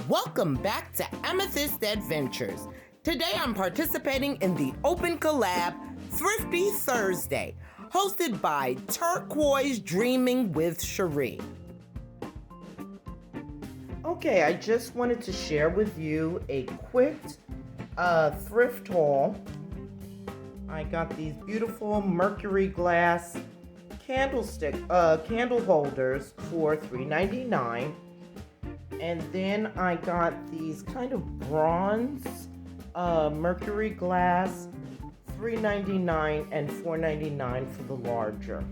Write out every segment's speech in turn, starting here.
Welcome back to Amethyst Adventures. Today I'm participating in the open collab Thrifty Thursday, hosted by Turquoise Dreaming with Cherie. Okay, I just wanted to share with you a quick thrift haul. I got these beautiful mercury glass candle holders for $3.99. And then I got these kind of bronze mercury glass, $3.99 and $4.99 for the larger.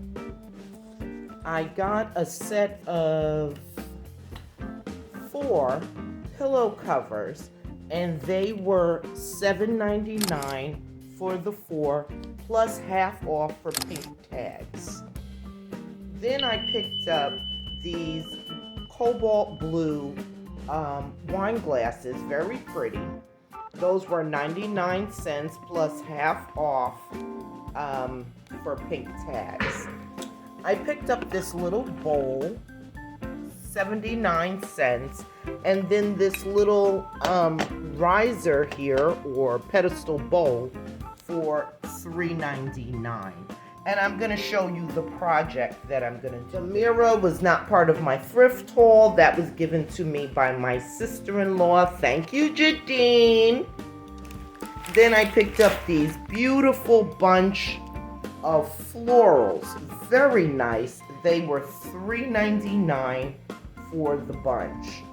I got a set of 4 pillow covers, and they were $7.99 for the 4, plus half off for pink tags. Then I picked up these cobalt blue wine glasses, very pretty. Those were 99 cents plus half off for pink tags. I picked up this little bowl, 79 cents, and then this little riser here, or pedestal bowl, for $3.99. And I'm going to show you the project that I'm going to do. The mirror was not part of my thrift haul. That was given to me by my sister-in-law. Thank you, Jadine. Then I picked up these beautiful bunch of florals. Very nice. They were $3.99 for the bunch.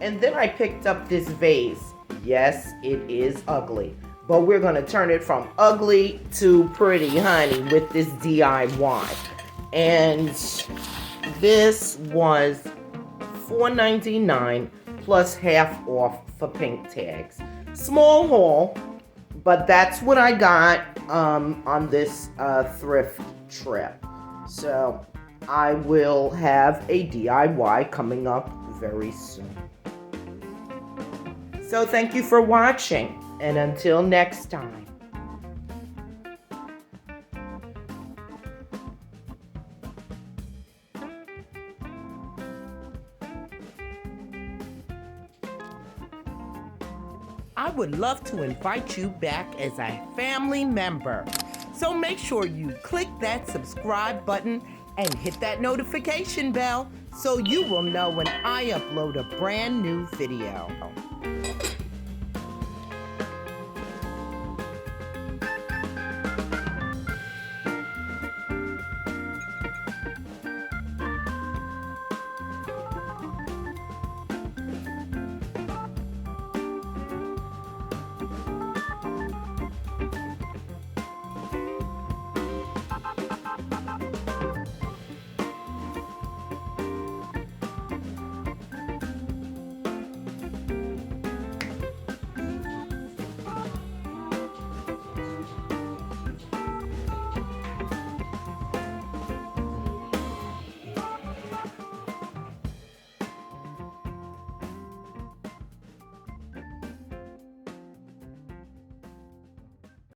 And then I picked up this vase. Yes, it is ugly, but we're going to turn it from ugly to pretty, honey, with this DIY. And this was $4.99 plus half off for pink tags. Small haul, but that's what I got on this thrift trip. So I will have a DIY coming up very soon. So thank you for watching. And until next time. I would love to invite you back as a family member. So make sure you click that subscribe button and hit that notification bell so you will know when I upload a brand new video.